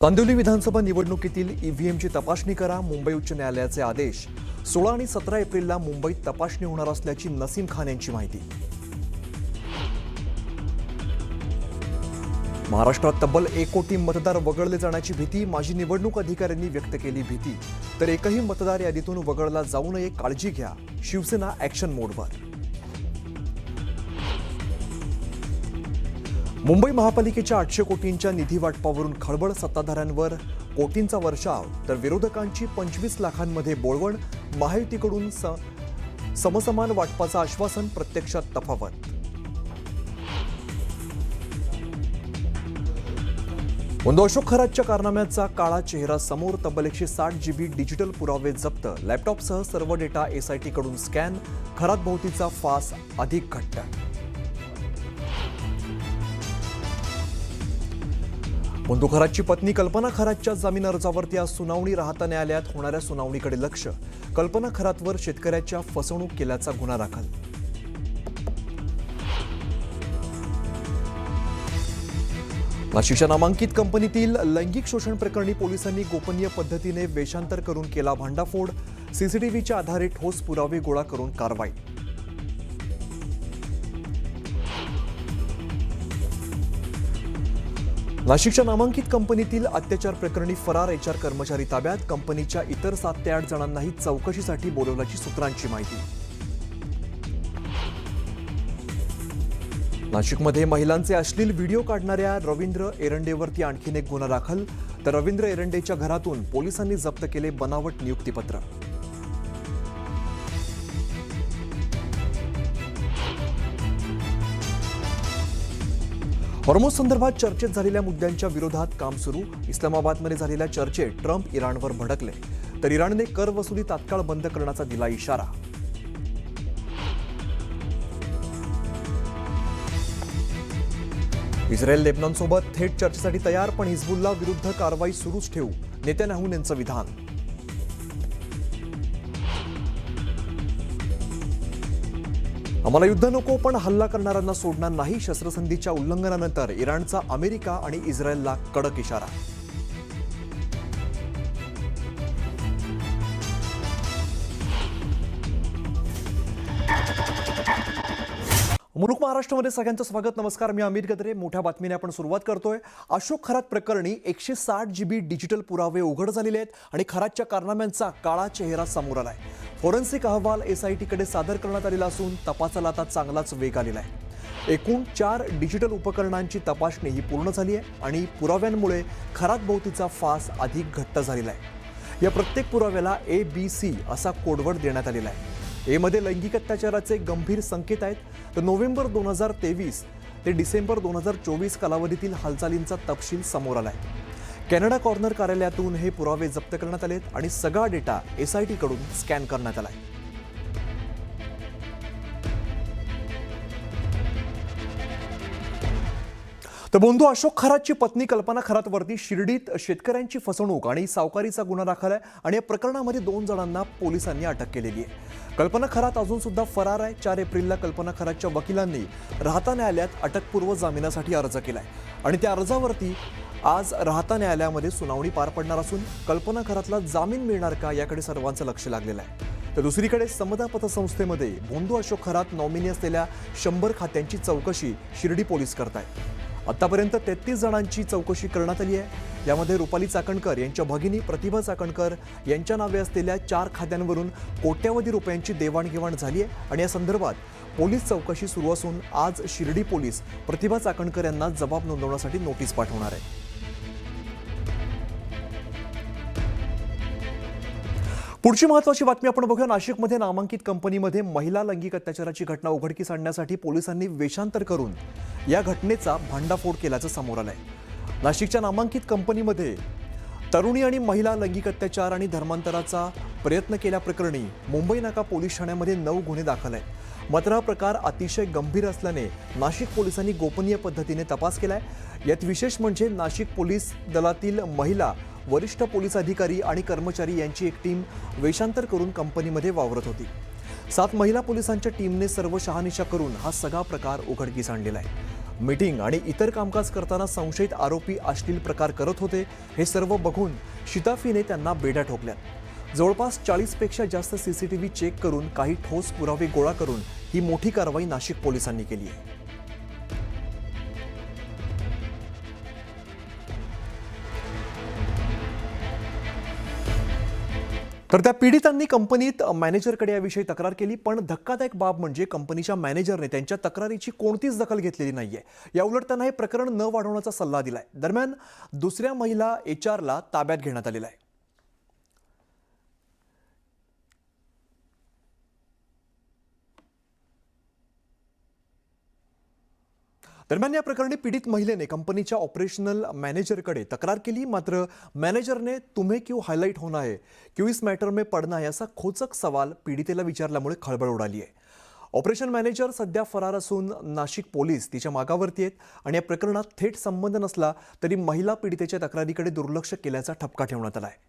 कांदिवली विधानसभा निवडणुकीतील ईव्हीएमची तपासणी करा, मुंबई उच्च न्यायालयाचे आदेश। 16 आणि 17 एप्रिलला मुंबईत तपासणी होणार असल्याची नसीम खान यांची माहिती। महाराष्ट्रात तब्बल 1 कोटी मतदार वगळले जाण्याची भीती, माजी निवडणूक अधिकाऱ्यांनी व्यक्त केली भीती। तर एकही मतदार यादीतून वगळला जाऊ नये, काळजी घ्या, शिवसेना ॲक्शन मोडवर। मुंबई महापालिकेच्या 800 कोटींच्या निधी वाटपावरून खळबळ, सत्ताधाऱ्यांवर कोटींचा वर्षाव तर विरोधकांची 25 लाखांमध्ये बोळवण, महायुतीकडून समसमान वाटपाचं आश्वासन, प्रत्यक्षात तफावत। मुंदो अशोक खरातच्या कारनाम्याचा काळा चेहरा समोर, तब्बल 160 GB डिजिटल पुरावे जप्त, लॅपटॉपसह सर्व डेटा SIT कडून स्कॅन, खरात भोवतीचा फास अधिक घट्ट। मुंदो खरातची पत्नी कल्पना खरातच्या जामीन अर्जावरती आज सुनावणी, राहता न्यायालयात होणाऱ्या सुनावणीकडे लक्ष। कल्पना खरातवर शेतकऱ्याच्या फसवणूक केल्याचा गुन्हा दाखल। नाशिकच्या नामांकित कंपनीतील लैंगिक शोषण प्रकरणी पोलिसांनी गोपनीय पद्धतीने वेषांतर करून केला भांडाफोड, CCTVच्या आधारे ठोस पुरावे गोळा करून कारवाई। नाशिकच्या नामांकित कंपनीतील अत्याचार प्रकरणी फरार HR कर्मचारी ताब्यात, कंपनीच्या इतर 7 ते 8 जणांनाही चौकशीसाठी बोलवल्याची सूत्रांची माहिती। नाशिकमध्ये महिलांचे अश्लील व्हिडिओ काढणाऱ्या रवींद्र एरंडेवरती आणखीन एक गुन्हा दाखल, तर रवींद्र एरंडेच्या घरातून पोलिसांनी जप्त केले बनावट नियुक्तीपत्र। हॉर्मुझ संदर्भात चर्चेत झालेल्या मुद्द्यांच्या विरोधात काम सुरू, इस्लामाबादमध्ये झालेल्या चर्चेत ट्रम्प इराणवर भडकले, तर इराणने कर वसुली तात्काळ बंद करण्याचा दिला इशारा। इस्रायल लेबनॉनसोबत थेट चर्चेसाठी तयार, पण हिजबुल्ला विरुद्ध कारवाई सुरूच ठेवू, नेत्यानाहू यांचं विधान। आम्हाला युद्ध नको, पण हल्ला करणाऱ्यांना सोडणार नाही, शस्त्रसंधीच्या उल्लंघनानंतर इराणचा अमेरिका आणि इस्रायलला कडक इशारा। मुलुक महाराष्ट्रामध्ये सगळ्यांचं स्वागत। नमस्कार, मी अमित गद्रे। मोठ्या बातमीने आपण सुरुवात करतोय। अशोक खरात प्रकरणी 160 GB डिजिटल पुरावे उघड झालेले आहेत आणि खरातच्या कारनाम्यांचा काळा चेहरा समोर आलाय। फॉरेन्सिक अहवाल SIT कडे सादर करण्यात आलेला असून तपासाला आता चांगलाच वेग आलेला आहे। एकूण 4 डिजिटल उपकरणांची तपासणी ही पूर्ण झाली आहे आणि पुराव्यांमुळे खरात भोवतीचा फास अधिक घट्ट झालेला आहे। या प्रत्येक पुराव्याला ABC असा कोडवर्ड देण्यात आलेला आहे। मध्ये लैंगिक अत्याचाराचे गंभीर संकेत आहेत, तर नोव्हेंबर 2023 ते डिसेंबर 2024 कालावधीतील हालचालींचा तपशील समोर आलाय। कॅनडा कॉर्नर कार्यालयातून हे पुरावे जप्त करण्यात आलेत आणि सगळा डेटा SIT कडून स्कॅन करण्यात आलाय। तर बंधू अशोक खरातची पत्नी कल्पना खरातवरती शिर्डीत शेतकऱ्यांची फसवणूक आणि सावकारीचा गुन्हा दाखल आहे आणि या प्रकरणामध्ये 2 जणांना पोलिसांनी अटक केलेली आहे। कल्पना खरात अजून सुद्धा फरार आहे। 4 एप्रिलला कल्पना खरातच्या वकिलांनी राहता न्यायालयात अटकपूर्व जामिनासाठी अर्ज केलाय आणि त्या अर्जावरती आज राहता न्यायालयामध्ये सुनावणी पार पडणार असून कल्पना खरातला जामीन मिळणार का याकडे सर्वांचं लक्ष लागलेलं आहे। तर दुसरीकडे समता पतसंस्थेमध्ये बंधू अशोक खरात नॉमिनी असलेल्या 100 खात्यांची चौकशी शिर्डी पोलीस करतायत। आतापर्यंत 33 जणांची चौकशी करण्यात आली आहे। यामध्ये रुपाली चाकणकर यांच्या भगिनी प्रतिभा चाकणकर यांच्या नावे असलेल्या 4 खात्यांवरून कोट्यवधी रुपयांची देवाणघेवाण झाली आहे आणि या संदर्भात पोलीस चौकशी सुरू असून आज शिर्डी पोलीस प्रतिभा चाकणकर यांना जबाब नोंदवण्यासाठी नोटीस पाठवणार आहे। पुढची महत्त्वाची बातमी आपण बघूया। नाशिकमध्ये नामांकित कंपनीमध्ये महिला लैंगिक अत्याचाराची घटना उघडकीस आणण्यासाठी पोलिसांनी वेषांतर करून या घटनेचा भांडाफोड केल्याचं समोर आलंय। नाशिकच्या नामांकित कंपनीमध्ये तरुणी आणि महिला लैंगिक अत्याचार आणि धर्मांतराचा प्रयत्न केल्याप्रकरणी मुंबई नाका पोलीस ठाण्यामध्ये 9 गुन्हे दाखल आहेत। मात्र हा प्रकार अतिशय गंभीर असल्याने नाशिक पोलिसांनी गोपनीय पद्धतीने तपास केलाय। यात विशेष म्हणजे नाशिक पोलीस दलातील महिला वरिष्ठ पोलीस अधिकारी आणि कर्मचारी यांची एक टीम वेषांतर करून कंपनीमध्ये वावरत होती। 7 महिला पोलिसांच्या टीमने सर्व शहानिशा करून हा सगळा प्रकार उघडकीस आणलेला आहे। मीटिंग आणि इतर कामकाज करताना संशयित आरोपी अश्लील प्रकार करत होते। हे सर्व बघून शिताफीने त्यांना बेड्या ठोकल्यात। जवळपास 40पेक्षा जास्त सीसीटीव्ही चेक करून काही ठोस पुरावे गोळा करून ही मोठी कारवाई नाशिक पोलिसांनी केली आहे। तर त्या पीडितांनी कंपनीत मॅनेजरकडे याविषयी तक्रार केली, पण धक्कादायक बाब म्हणजे कंपनीच्या मॅनेजरने त्यांच्या तक्रारीची कोणतीच दखल घेतलेली नाहीये। याउलट त्यांना हे प्रकरण न वाढवण्याचा सल्ला दिलाय। दरम्यान दुसऱ्या महिला एचआरला ताब्यात घेण्यात आलेला आहे। दरम्यान या प्रकरणी पीडित महिलेने कंपनीच्या ऑपरेशनल मॅनेजरकडे तक्रार केली, मात्र मॅनेजरने तुम्हें क्यों हायलाइट होना है, क्यों इस मैटर में पडना है असा खोचक सवाल पीडितेला विचारल्यामुळे खळबळ उडाली आहे। ऑपरेशन मॅनेजर सध्या फरार असून नाशिक पोलीस तिच्या मागावरती आहेत आणि या प्रकरणात थेट संबंध नसला तरी महिला पीडितेच्या तक्रारीकडे दुर्लक्ष केल्याचा ठपका ठेवण्यात आला आहे।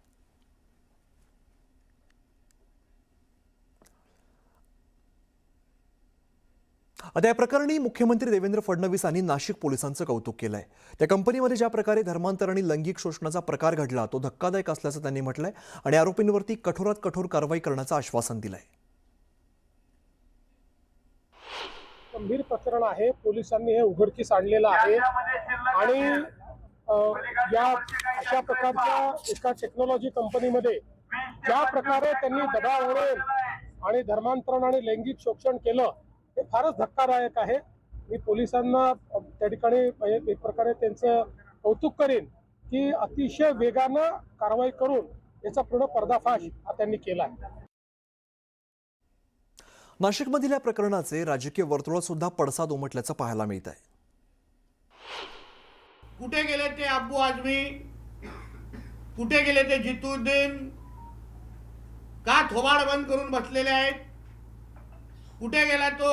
आता या प्रकरणी मुख्यमंत्री देवेंद्र फडणवीस यांनी नाशिक पोलिसांचं कौतुक केलं आहे। त्या कंपनीमध्ये ज्या प्रकारे धर्मांतर आणि लैंगिक शोषणाचा प्रकार घडला तो धक्कादायक असल्याचं त्यांनी म्हटलंय आणि आरोपींवरती कठोरात कठोर कारवाई करण्याचं आश्वासन दिलंय। गंभीर प्रकरण आहे, पोलिसांनी हे उघडकीस आणलेलं आहे आणि या अशा प्रकारच्या एका टेक्नॉलॉजी कंपनीमध्ये ज्या प्रकारे त्यांनी दबाव आणून आणि धर्मांतरण आणि लैंगिक शोषण केलं हे फारच धक्कादायक आहे। मी पोलिसांना त्या ठिकाणी एक प्रकारे त्यांचं कौतुक करेन की अतिशय वेगानं कारवाई करून याचा पूर्ण पर्दाफाश त्यांनी केला आहे। नाशिकमधील या प्रकरणाचे राजकीय वर्तुळात सुद्धा पडसाद उमटल्याचं पाहायला मिळत आहे। कुठे गेले ते अब्बू आझमी, कुठे गेले ते जितुद्दीन, का थोबाड बंद करून बसलेले आहेत? कुठे गेला तो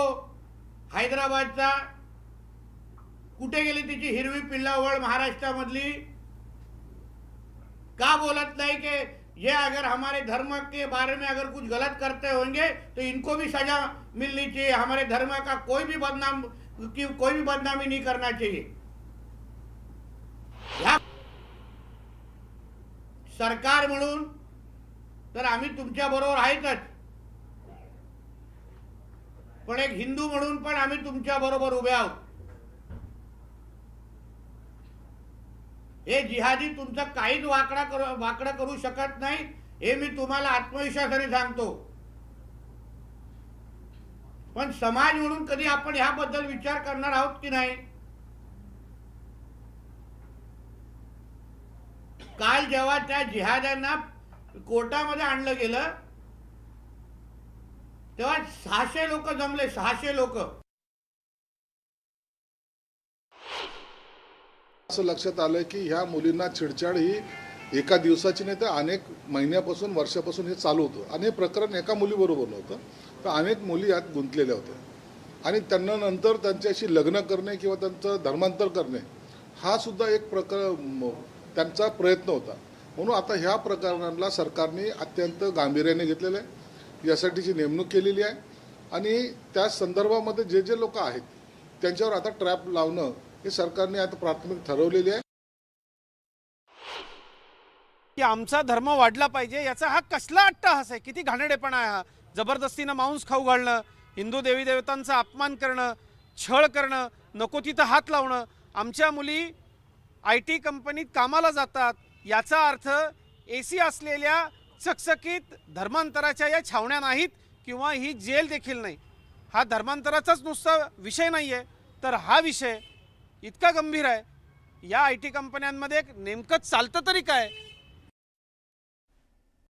हैदराबादचा? कुठे गेली तिची हिरवी पिल्लावळ महाराष्ट्रामधली? का बोलत नहीं कि ये अगर हमारे धर्म के बारे में अगर कुछ गलत करते होंगे तो इनको भी सजा मिलनी चाहिए, हमारे धर्म का कोई भी बदनामी नहीं करना चाहिए। सरकार म्हणून तर आम्ही तुमच्या बरोबर आहेतच, पण एक हिंदू म्हणून पण आम्ही तुमच्या बरोबर उभे आहोत। हे जिहादी तुमचं काहीच वाकडं करू शकत नाही, हे मी तुम्हाला आत्मविश्वासाने सांगतो। पण समाज म्हणून कधी आपण ह्याबद्दल विचार करणार आहोत की नाही? काल जेव्हा त्या जिहाद्यांना कोर्टामध्ये आणलं गेलं तेव्हा 600 लोक जमले, 600 लोक। असं लक्षात आलं की ह्या मुलींना छेडछाड ही एका दिवसाची नाही तर अनेक महिन्यापासून वर्षापासून हे चालू होतं आणि हे प्रकरण एका मुलीबरोबर नव्हतं, तर अनेक मुली यात गुंतलेल्या होत्या आणि त्यांना नंतर त्यांच्याशी लग्न करणे किंवा त्यांचं धर्मांतर करणे हा सुद्धा एक त्यांचा प्रयत्न होता। म्हणून आता ह्या प्रकरणाला सरकारने अत्यंत गांभीर्याने घेतलेलं आहे, यासाठीची नेमणूक केलेली आहे आणि त्या संदर्भामध्ये जे जे लोक आहेत त्यांच्यावर आता ट्रॅप लावणं हे सरकारने आता प्राथमिक ठरवलेली आहे। की आमचा धर्म वाढला पाहिजे याचा हा कसला अट्टहास आहे, किती घाणेरडेपणा आहे हा। जबरदस्तीनं मांस खाऊ घालणं, हिंदू देवी देवतांचा अपमान करणं, छळ करणं, नको तिथं हात लावणं। आमच्या मुली IT कंपनीत कामाला जातात, याचा अर्थ AC असलेल्या चकचकीत धर्मांतराच्या या छावण्या नाहीत किंवा ही जेल देखील नाही। हा धर्मांतराचाच नुसता विषय नाही आहे, तर हा विषय इतका गंभीर आहे। या IT कंपन्यांमध्ये नेमकं चालतं तरी काय